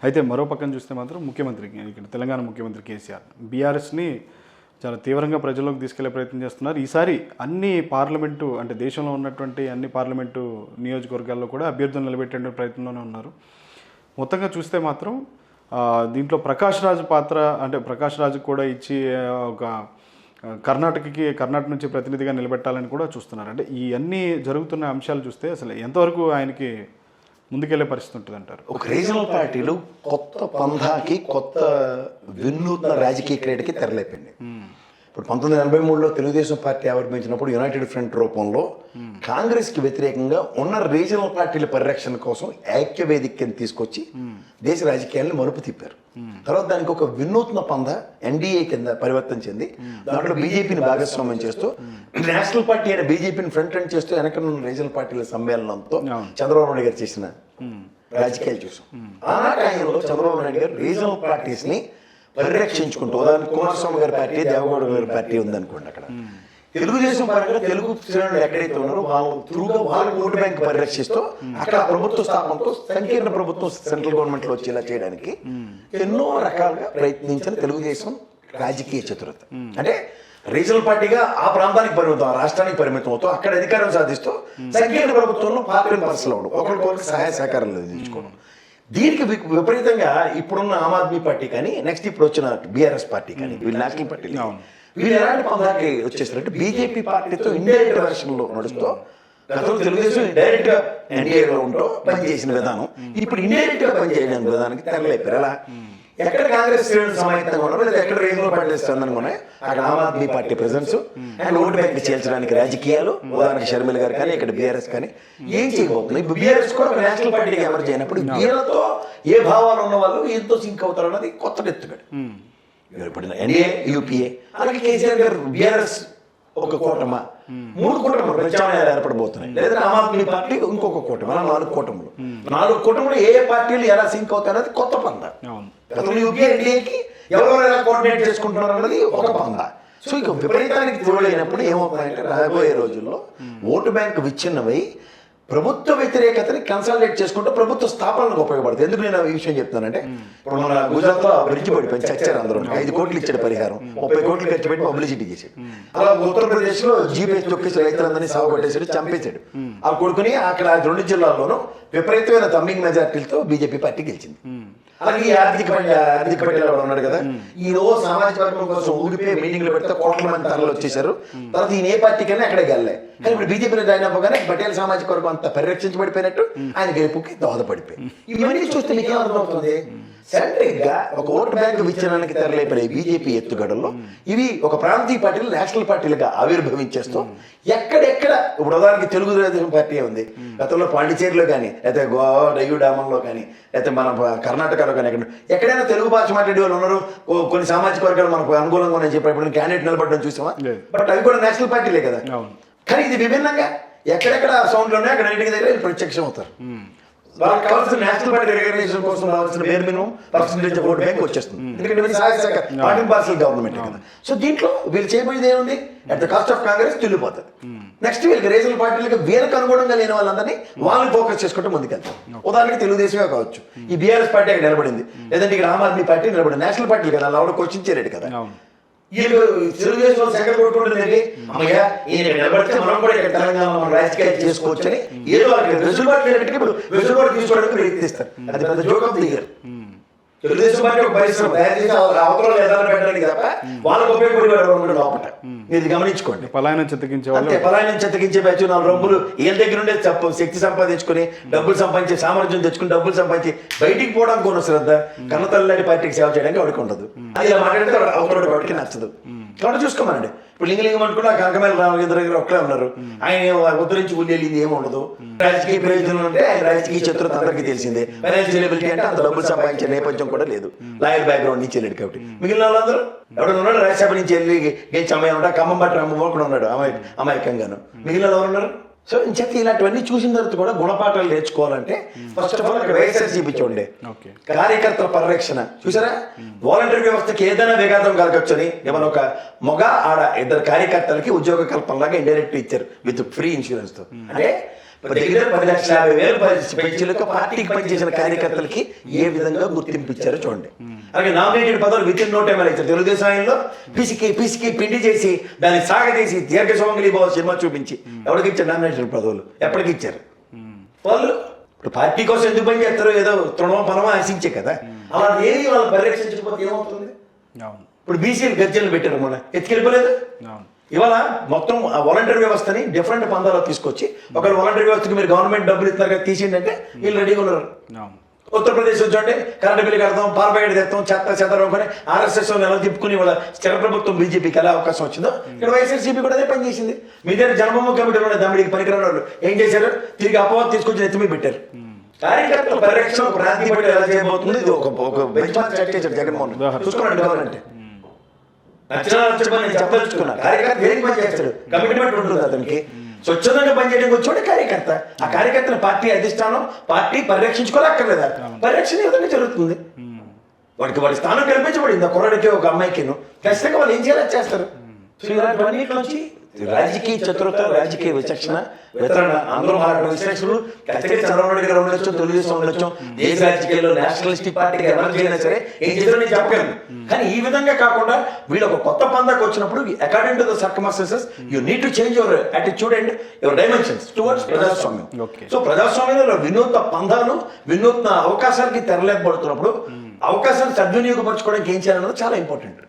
అయితే మరో పక్కన చూస్తే మాత్రం ముఖ్యమంత్రికి ఇక్కడ తెలంగాణ ముఖ్యమంత్రి కేసీఆర్ బీఆర్ఎస్ని చాలా తీవ్రంగా ప్రజల్లోకి తీసుకెళ్లే ప్రయత్నం చేస్తున్నారు. ఈసారి అన్ని పార్లమెంటు అంటే దేశంలో ఉన్నటువంటి అన్ని పార్లమెంటు నియోజకవర్గాల్లో కూడా అభ్యర్థులు నిలబెట్టే ప్రయత్నంలోనే ఉన్నారు. మొత్తంగా చూస్తే మాత్రం దీంట్లో ప్రకాష్ రాజ్ పాత్ర అంటే ప్రకాష్ రాజుకు కూడా ఇచ్చి ఒక కర్ణాటక నుంచి ప్రతినిధిగా నిలబెట్టాలని కూడా చూస్తున్నారు. అంటే ఈ అన్ని జరుగుతున్న అంశాలు చూస్తే అసలు ఎంతవరకు ఆయనకి ముందుకెళ్లే పరిస్థితి ఉంటుంది అంటారు? ఒక రీజనల్ పార్టీలు కొత్త పంధాకి కొత్త వినూత్న రాజకీయ క్రీడకి తెరలేపింది. ఇప్పుడు 1983లో తెలుగుదేశం పార్టీ ఆవిర్భవించినప్పుడు యునైటెడ్ ఫ్రంట్ రూపంలో కాంగ్రెస్కి వ్యతిరేకంగా ఉన్న రీజనల్ పార్టీల పరిరక్షణ కోసం ఐక్యవేదికని తీసుకొచ్చి దేశ రాజకీయాలను మలుపు తిప్పారు. తర్వాత దానికి ఒక వినూత్న పంద ఎన్డీఏ కింద పరివర్తన చెంది దాంట్లో బీజేపీని భాగస్వామ్యం చేస్తూ నేషనల్ పార్టీ అయిన బీజేపీని ఫ్రంట్ ఎండ్ చేస్తూ వెనకనున్న రీజనల్ పార్టీల సమ్మేళనంతో చంద్రబాబు నాయుడు గారు చేసిన రాజకీయాలు చూసాం. ఆనాటి ఆయనలో చంద్రబాబు నాయుడు గారు రీజనల్ పార్టీస్ ని పరిరక్షించుకుంటూ ఉదాహరణకు కుమారస్వామి గారి పార్టీ, దేవగౌడ గారి పార్టీ ఉందనుకోండి. అక్కడ తెలుగుదేశం పరంగా తెలుగు శ్రేణులు ఎక్కడైతే ఉన్నారో వాళ్ళు త్రూగా వాళ్ళ ఓటు బ్యాంక్ పరిరక్షిస్తూ అక్కడ ప్రభుత్వ స్థాపనతో సంకీర్ణ ప్రభుత్వం సెంట్రల్ గవర్నమెంట్ లో వచ్చేలా చేయడానికి ఎన్నో రకాలుగా ప్రయత్నించిన తెలుగుదేశం రాజకీయ చతురత. అంటే రీజనల్ పార్టీగా ఆ ప్రాంతానికి పరిమితం, ఆ రాష్ట్రానికి పరిమితం అవుతూ అక్కడ అధికారం సాధిస్తూ సంకీర్ణ ప్రభుత్వంలో పార్టీని పర్సలు అవడం, ఒకరికొకరికి సహాయ సహకారాలు అందించుకోవడం. దీనికి విపరీతంగా ఇప్పుడున్న ఆమ్ ఆద్మీ పార్టీ కానీ నెక్స్ట్ ఇప్పుడు వచ్చిన బీఆర్ఎస్ పార్టీ కానీ వీళ్ళు నేషనల్ పార్టీ వీళ్ళు ఎలాంటి పందాకి వచ్చేస్తారంటే బీజేపీ పార్టీతో ఇండైరెక్ట్ వెర్షన్ లో నడుస్తూ గతంలో తెలుగుదేశం డైరెక్ట్ గా ఎన్డీఏలో ఉంటూ పనిచేసిన విధానం ఇప్పుడు ఇండైరెక్ట్ గా పనిచేయడం విధానానికి తెరలేపారు. ఎలా ఎక్కడ కాంగ్రెస్ శ్రేణులు సమాయత్తంగా ఉన్నారు లేదా ఎక్కడ రీజనల్ పార్టీస్ ఉన్నాయి అక్కడ Aam Aadmi party presence and vote bank చేర్చడానికి రాజకీయాలు ఉదాహరణకు షర్మిల గారు కానీ ఇక్కడ బీఆర్ఎస్ కానీ ఏం చేయబోతుంది. ఇప్పుడు బీఆర్ఎస్ కూడా ఒక నేషనల్ పార్టీకి ఎమర్జ్ అయినప్పుడు వీళ్ళతో ఏ భావాలు ఉన్న వాళ్ళు ఎంతో సింక్ అవుతారు అన్నది కొత్త ఎత్తుగడు. ఇప్పుడు ఎన్డీఏ యూపీఏ అలాగే కేసీఆర్ గారు బీఆర్ఎస్ ఒక కూటమ 3 కూటములు ప్రత్యామ్నాయాలు ఏర్పడబోతున్నాయి. లేదా ఆమ్ ఆద్మీ పార్టీ ఇంకొక కూటమి, అలా 4 కూటములు. 4 కూటములు ఏ పార్టీలు ఎలా సింక్ అవుతాయి అనేది కొత్త పంద. గతంలో యూపీఏ ఎన్డీఏకి ఎవరెవరు ఎలా కోఆర్డినేట్ చేసుకుంటున్నారు అన్నది ఒక పంద. సో ఇక విపరీతానికి తోడైనప్పుడు ఏమవుతాయంటే రాబోయే రోజుల్లో ఓటు బ్యాంక్ విచ్ఛిన్నమై ప్రభుత్వ వ్యతిరేకతని కన్సాలిడేట్ చేసుకుంటూ ప్రభుత్వ స్థాపనలకు ఉపయోగపడుతుంది. ఎందుకు నేను ఈ విషయం చెప్తానంటే ఇప్పుడు మన గుజరాత్ లో బ్రిడ్జ్ పడిపోయింది, చచ్చారు అందరూ. 5 కోట్లు ఇచ్చాడు పరిహారం, 30 కోట్లు ఖర్చు పెట్టి పబ్లిసిటీ చేశాడు. అలా ఉత్తరప్రదేశ్ లో జీపీ తొక్కేసి రైతులందరినీ సాగు కొట్టేశాడు, చంపేశాడు. ఆ కొడుకుని అక్కడ 2 జిల్లాల్లోనూ విపరీతమైన తమ్మింగ్ మెజార్టీలతో బీజేపీ పార్టీ గెలిచింది. అలాగే ఆర్థిక పట్టిలో ఉన్నాడు కదా, ఈ రోజు సామాజిక వర్గం కోసం ఊరిపోయి మీటింగ్లు పెడితే కోట్ల మంది తరలు వచ్చేసారు. తర్వాత ఈయన ఏ పార్టీకైనా అక్కడే గెలలే. కానీ ఇప్పుడు బీజేపీలో జాయిన్ అవ్వగానే పటేల్ సామాజిక వర్గం అంతా పరిరక్షించబడిపోయినట్టు ఆయన గెలుపుకి దోహదపడిపోయి ఇవన్నీ చూస్తే మీకు ఏమర్థమవుతుంది? సెంట్రిక్ గా ఒక ఓటు బ్యాంకు విచ్ఛిన్నానికి తెరలేపే బీజేపీ ఎత్తుగడల్లో ఇవి ఒక ప్రాంతీయ పార్టీలు నేషనల్ పార్టీలుగా ఆవిర్భవించేస్తూ ఎక్కడెక్కడ ఇప్పుడు ఉదాహరణకి తెలుగుదేశం పార్టీ ఉంది, గతంలో పాండిచేరిలో కానీ లేకపోతే గోవా డయ్యూ డామంలో కానీ లేకపోతే మన కర్ణాటకలో కానీ ఎక్కడైనా తెలుగు భాష మాట్లాడే వాళ్ళు ఉన్నారు. కొన్ని సామాజిక వర్గాలు మనకు అనుకూలంగా ఉన్నాయని చెప్పి క్యాండిడేట్ నిలబడడం చూసామా? బట్ అవి కూడా నేషనల్ పార్టీలే కదా. కానీ ఇది విభిన్నంగా ఎక్కడెక్కడ సౌండ్లు ఉన్నాయి అక్కడ ఇంటికి దగ్గర ప్రత్యక్షం అవుతారు. వాళ్ళకి కావాల్సిన నేషనల్ పార్టీ రికగ్నిషన్ కోసం కావాల్సిన bare minimum percentage vote bank వచ్చేస్తుంది. ఎందుకంటే పార్టీ పార్సల్ గవర్నమెంట్ కదా. సో దీంట్లో వీళ్ళు చేయబోయేది ఏముంది? At the cost of Congress తిల్లిపోతుంది. నెక్స్ట్ వీళ్ళకి రీజనల్ పార్టీలకు వీళ్ళకి అనుగుణంగా లేని వాళ్ళందరినీ వాళ్ళని ఫోకస్ చేసుకుంటూ ముందుకెళ్తాం. ఉదాహరణకి తెలుగుదేశమే కావచ్చు, ఈ బీఆర్ఎస్ పార్టీ అక్కడ నిలబడింది, లేదంటే ఇక్కడ ఆమ్ ఆద్మీ పార్టీ నిలబడింది. నేషనల్ పార్టీలు కదా, అలా క్వశ్చన్ కదా. వీళ్ళు తెలుగుదేశం సెకండ్ కొట్టుకుంటుంది, అమ్మయ్యా ఈయన నిలబడితే మనం కూడా ఇక్కడ తెలంగాణ రాజకీయాలు చేసుకోవచ్చు అని ఏదో వెసులుబాటు ఇప్పుడు వెసులుబాటు తీసుకోవడానికి ప్రయత్నిస్తారు. అది పెద్ద joke of the year. Telugu Desam party ఒక పరిశ్రమ తయారు చేసి అవతల ఎదురు పెట్టడానికి తప్ప వాళ్ళకు ఉపయోగపడేవాడు లోపల. మీరు గమనించుకోండి, పలాయనం చెత్తకించే బ్యాచ్ 4 రంగులు వీళ్ళ దగ్గర ఉండే శక్తి సంపాదించుకుని డబ్బులు సంపాదించే సామర్థ్యం తెచ్చుకుని డబ్బులు సంపాదించి బయటికి పోవడానికి ఉన్న శ్రద్ధ కన్నతల్లి పార్టీకి సేవ చేయడానికి వాడికి ఉండదు. అది ఇలా మాట్లాడితే అవతల వాడికి నచ్చదు. కాబట్టి చూసుకోమనండి. ఇప్పుడు లింగలింగం అనుకున్నా కనకమేల రామచంద్ర గారు ఒక్కడే ఉన్నారు, ఆయన ఉద్ధరించి ఉల్లేలింది ఏమి ఉండదు. రాజకీయ ప్రయోజనం అంటే ఆయన రాజకీయ చతురత అందరికీ తెలిసిందే. ఫైనాన్షియల్ ఎబిలిటీ అంటే అంత డబ్బులు సంపాదించే నేపథ్యం కూడా లేదు, లాయర్ బ్యాక్గ్రౌండ్ నుంచి వెళ్ళాడు. కాబట్టి మిగిలిన వాళ్ళందరూ ఎవరైనా ఉన్నాడు రాజ్యసభ నుంచి వెళ్ళి గెలిచి అమ్మాయి ఉంటా, ఖమ్మం బట్టి అమ్మ కూడా ఉన్నాడు అమాయకంగాను. మిగిలిన ఎవరు ఉన్నారు? సో ఇంచేత ఇలాంటివన్నీ చూసిన తర్వాత కూడా గుణపాఠాలు నేర్చుకోవాలంటే ఫస్ట్ ఆఫ్ ఆల్ అక్కడ వైఎస్ఆర్సీపీ చూడండి, కార్యకర్తల పరిరక్షణ చూసారా. వాలంటీర్ వ్యవస్థకి ఏదైనా విఘాతం కలగచ్చు అని ఏమైనా ఒక మగ ఆడ 2 కార్యకర్తలకి ఉద్యోగ కల్పనలాగా ఇండైరెక్ట్ ఇచ్చారు విత్ ఫ్రీ ఇన్సూరెన్స్ తో. అంటే దగ్గర 10,50,000 పెన్షన్లకు పార్టీకి పనిచేసిన కార్యకర్తలకి ఏ విధంగా గుర్తింపు ఇచ్చారో చూడండి. అలాగే నామినేటెడ్ పదవులు వితిన్ నో టైం ఇచ్చారు. తెలుగుదేశం ఆయనలో పిసికి పిండి చేసి దాన్ని సాగదీసి దీర్ఘ సుమంగళి బాబు సినిమా చూపించి ఎవరికి ఇచ్చారు నామినేటెడ్ పదవులు? ఎప్పటికి ఇచ్చారు? వాళ్ళు ఇప్పుడు పార్టీ కోసం ఎందుకు పని చేస్తారో ఏదో తృణమో పనమో ఆశించే కదా. అలా ఏమి వాళ్ళు పరిరక్షించకపోతే ఏమవుతుంది? ఇప్పుడు బీసీలు గర్జనలు పెట్టారు, మొన్న ఎత్తుకెళ్ళిపోలేదు. ఇవాళ మొత్తం ఆ వాలంటీర్ వ్యవస్థని డిఫరెంట్ పందాలో తీసుకొచ్చి ఒకవేళ వాలంటీర్ వ్యవస్థకి మీరు గవర్నమెంట్ డబ్బులు ఇస్తున్నారు కదా తీసిండి అంటే వీళ్ళు రెడీగా ఉన్నారు. ఉత్తరప్రదేశ్ చూడండి, కరెంటు బిల్లు కడతాం, పాల ప్యాకెట్ తెస్తాం, చెత్త కొని ఆర్ఎస్ఎస్ ఎలా తిప్పుకుని వాళ్ళ స్థిర ప్రభుత్వం బీజేపీకి ఎలా అవకాశం వచ్చిందో ఇక్కడ వైఎస్ఆర్సీపీ కూడా అదే పని చేసింది. మీ దగ్గర జన్మభూమి కమిటీలో దమ్మిడికి పనికిరాని వాళ్ళు ఏం చేశారు? తిరిగి అపవాదం తీసుకొచ్చి ఎత్తిమీ పెట్టారు. కార్యకర్తల పరిరక్షణ ప్రాంతీయ పట్టి ఎలా చేయబోతుంది? ఇది ఒక బెంచ్ మార్క్ సెట్ చేశారు జగన్మోహన్. చూసుకోండి కావాలంటే నేను చెప్పదలుచుకున్నా. కార్యకర్త దేనికి పని చేస్తాడు? కమిట్మెంట్ ఉంటుంది అతనికి. స్వచ్ఛందంగా పనిచేయడానికి వచ్చేవాడు కార్యకర్త. ఆ కార్యకర్తను పార్టీ అధిష్టానం పార్టీ పరిరక్షించుకోలేక్కర్లేదా? పరిరక్షణ ఏ విధంగా జరుగుతుంది? వాడి స్థానం కల్పించబడింది. ఆ కుర్రాడికి ఒక అమ్మాయికి ఖచ్చితంగా వాళ్ళు ఏం చేయాలి చేస్తారు. ఇలాంటివన్నిటిలోంచి రాజకీయ చతురత, రాజకీయ విచక్షణ, వితరణ అందరూ మాట్లాడిన విశ్లేషకులు ఖచ్చితంగా చంద్రబాబు నాయుడు గారు ఉండొచ్చు, తెలుగుదేశం ఉండొచ్చు, దేశ రాజకీయాల్లో నేషనలిస్టిక్ పార్టీకి ఎనర్జీ అయినా సరే ఏం చేశారో నేను చెప్పగలను. కానీ ఈ విధంగా కాకుండా వీళ్ళు ఒక కొత్త పందాకు వచ్చినప్పుడు according to the circumstances you need to change your attitude and your dimensions towards ప్రజాస్వామ్యం. సో ప్రజాస్వామ్యంలో వినూత్న పందాలు, వినూత్న అవకాశాలకి తెరలేపబడుతున్నప్పుడు అవకాశాన్ని సద్వినియోగపరచుకోవడానికి ఏం చేయాలన్నది చాలా ఇంపార్టెంట్.